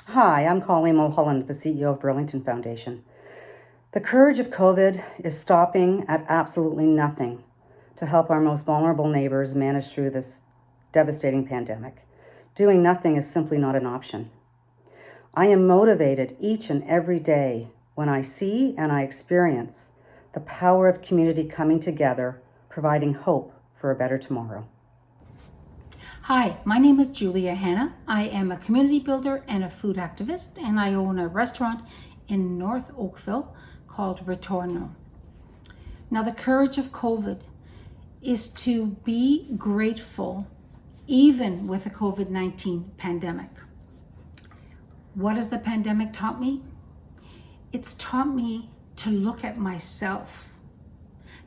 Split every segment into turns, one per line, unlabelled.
Hi, I'm Colleen Mulholland, the CEO of Burlington Foundation. The courage of COVID is stopping at absolutely nothing to help our most vulnerable neighbors manage through this devastating pandemic. Doing nothing is simply not an option. I am motivated each and every day when I see and I experience the power of community coming together, providing hope for a better tomorrow.
Hi, my name is Julia Hanna. I am a community builder and a food activist, and I own a restaurant in North Oakville called Ritorno. Now, the courage of COVID is to be grateful even with the COVID-19 pandemic. What has the pandemic taught me? It's taught me to look at myself,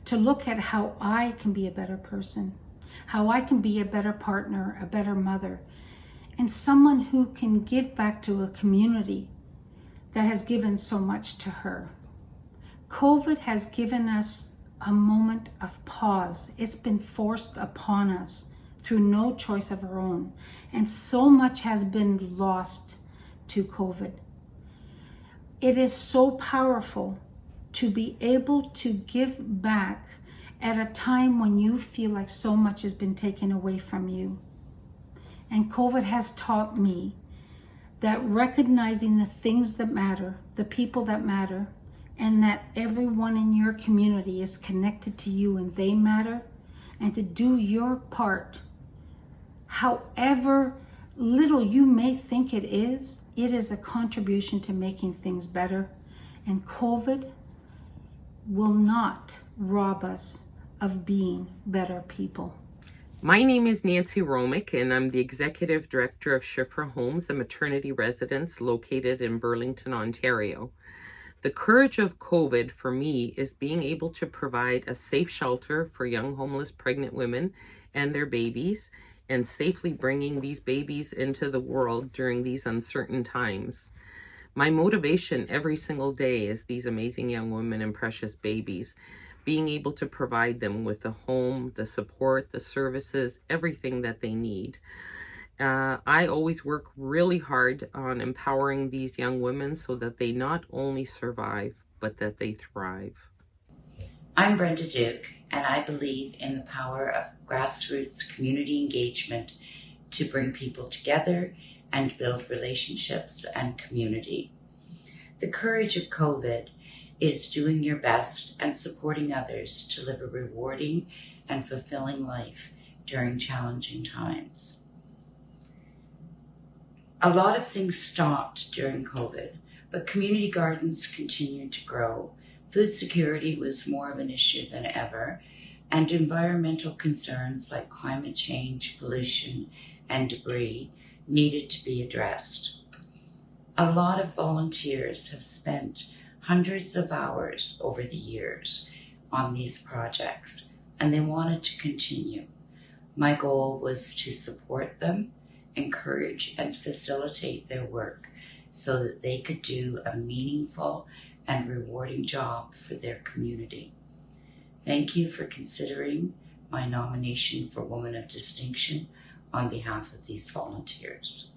to look at how I can be a better person, how I can be a better partner, a better mother, and someone who can give back to a community that has given so much to her. COVID has given us a moment of pause. It's been forced upon us through no choice of our own, and so much has been lost to COVID. It is so powerful to be able to give back at a time when you feel like so much has been taken away from you. And COVID has taught me that recognizing the things that matter, the people that matter, and that everyone in your community is connected to you and they matter, and to do your part, however little you may think it is a contribution to making things better. And COVID will not rob us of being better people.
My name is Nancy Romic, and I'm the Executive Director of Schiffer Homes, a maternity residence located in Burlington, Ontario. The courage of COVID for me is being able to provide a safe shelter for young homeless pregnant women and their babies, and safely bringing these babies into the world during these uncertain times. My motivation every single day is these amazing young women and precious babies, being able to provide them with the home, the support, the services, everything that they need. I always work really hard on empowering these young women so that they not only survive, but that they thrive.
I'm Brenda Duke, and I believe in the power of grassroots community engagement to bring people together and build relationships and community. The courage of COVID is doing your best and supporting others to live a rewarding and fulfilling life during challenging times. A lot of things stopped during COVID, but community gardens continued to grow. Food security was more of an issue than ever, and environmental concerns like climate change, pollution, and debris needed to be addressed. A lot of volunteers have spent hundreds of hours over the years on these projects, and they wanted to continue. My goal was to support them, encourage and facilitate their work so that they could do a meaningful and rewarding job for their community. Thank you for considering my nomination for Woman of Distinction on behalf of these volunteers.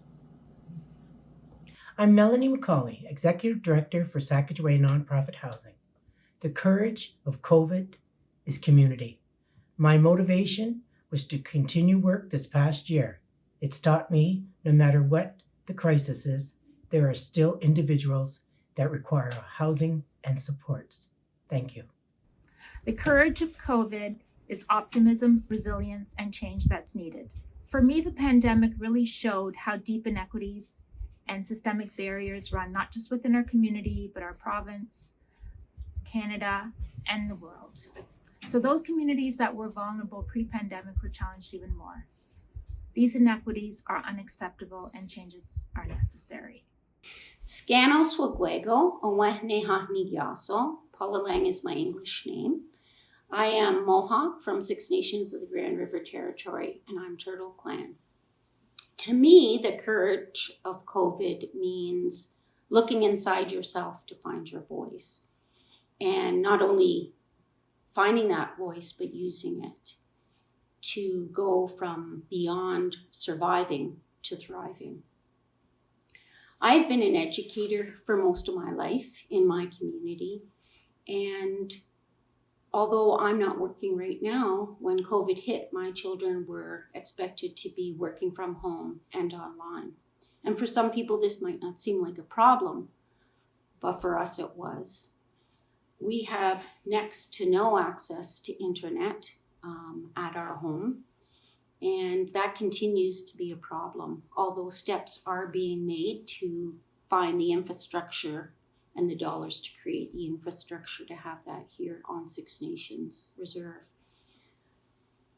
I'm Melanee McAulay, Executive Director for Sacagawea Nonprofit Housing. The courage of COVID is community. My motivation was to continue work this past year. It's taught me, no matter what the crisis is, there are still individuals that require housing and supports. Thank you.
The courage of COVID is optimism, resilience, and change that's needed. For me, the pandemic really showed how deep inequities and systemic barriers run not just within our community, but our province, Canada, and the world. So those communities that were vulnerable pre-pandemic were challenged even more. These inequities are unacceptable and changes are necessary.
Scano Swagwego, Owehne Hahni Gyaso. Paula Laing is my English name. I am Mohawk from Six Nations of the Grand River Territory, and I'm Turtle Clan. To me, the courage of COVID means looking inside yourself to find your voice. And not only finding that voice, but using it to go from beyond surviving to thriving. I've been an educator for most of my life in my community, and although I'm not working right now, when COVID hit, my children were expected to be working from home and online. And for some people, this might not seem like a problem, but for us it was. We have next to no access to internet at our home, and that continues to be a problem, although steps are being made to find the infrastructure and the dollars to create the infrastructure to have that here on Six Nations Reserve.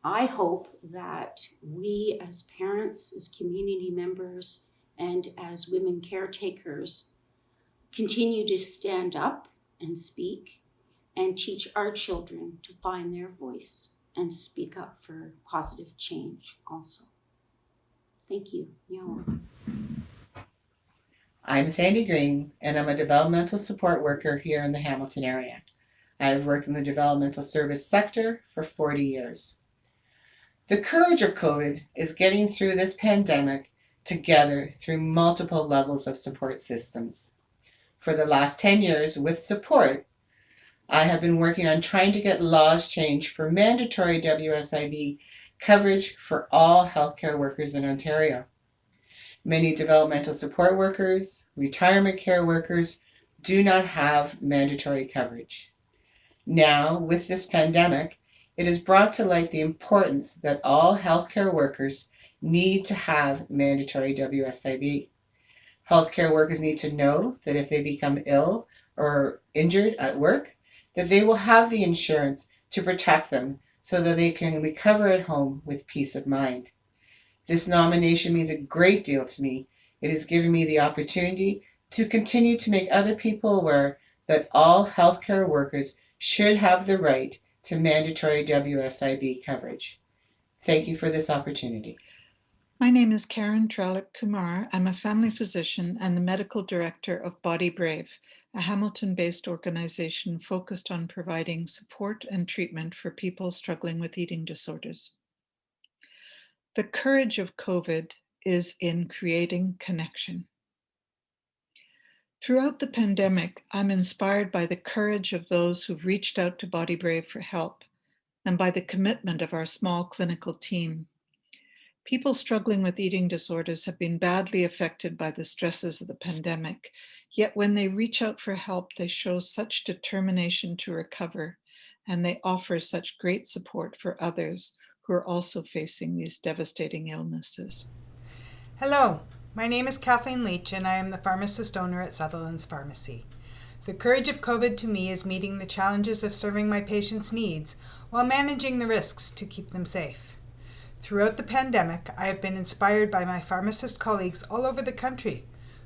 I hope that we as parents, as community members, and as women caretakers continue to stand up and speak and teach our children to find their voice and speak up for positive change also. Thank you.
I'm Sandee Green, and I'm a developmental support worker here in the Hamilton area. I've worked in the developmental service sector for 40 years. The courage of COVID is getting through this pandemic together through multiple levels of support systems. For the last 10 years, with support, I have been working on trying to get laws changed for mandatory WSIB coverage for all healthcare workers in Ontario. Many developmental support workers, retirement care workers do not have mandatory coverage. Now, with this pandemic, it has brought to light the importance that all healthcare workers need to have mandatory WSIB. Healthcare workers need to know that if they become ill or injured at work, that they will have the insurance to protect them so that they can recover at home with peace of mind. This nomination means a great deal to me. It has given me the opportunity to continue to make other people aware that all healthcare workers should have the right to mandatory WSIB coverage. Thank you for this opportunity.
My name is Karen Trollope-Kumar. I'm a family physician and the medical director of Body Brave, a Hamilton-based organization focused on providing support and treatment for people struggling with eating disorders. The courage of COVID is in creating connection. Throughout the pandemic, I'm inspired by the courage of those who've reached out to Body Brave for help and by the commitment of our small clinical team. People struggling with eating disorders have been badly affected by the stresses of the pandemic, yet when they reach out for help, they show such determination to recover, and they offer such great support for others who are also facing these devastating illnesses.
Hello, my name is Kathleen Leach, and I am the pharmacist owner at Sutherland's Pharmacy. The courage of COVID to me is meeting the challenges of serving my patients' needs while managing the risks to keep them safe. Throughout the pandemic, I have been inspired by my pharmacist colleagues all over the country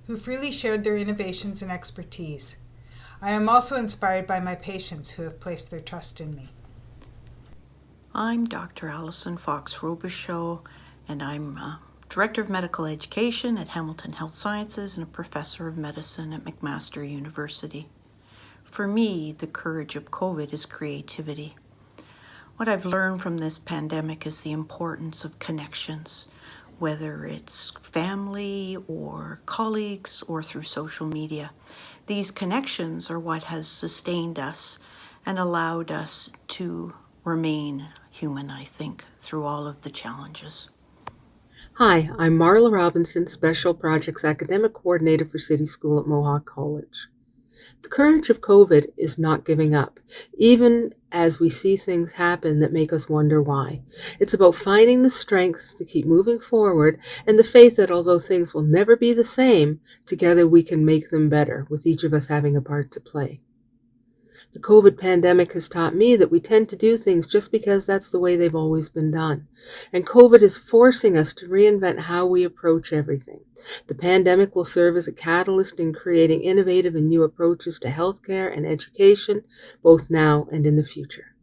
who freely shared their innovations and expertise. I am also inspired by my patients who have placed their trust in me.
I'm Dr. Alison Fox-Robichaud, and I'm Director of Medical Education at Hamilton Health Sciences and a Professor of Medicine at McMaster University. For me, the courage of COVID is creativity. What I've learned from this pandemic is the importance of connections, whether it's family or colleagues or through social media. These connections are what has sustained us and allowed us to remain human, I think, through all of the challenges.
Hi, I'm Marla Robinson, Special Projects Academic Coordinator for City School at Mohawk College. The courage of COVID is not giving up, even as we see things happen that make us wonder why. It's about finding the strength to keep moving forward and the faith that although things will never be the same, together we can make them better, with each of us having a part to play. The COVID pandemic has taught me that we tend to do things just because that's the way they've always been done. And COVID is forcing us to reinvent how we approach everything. The pandemic will serve as a catalyst in creating innovative and new approaches to healthcare and education, both now and in the future.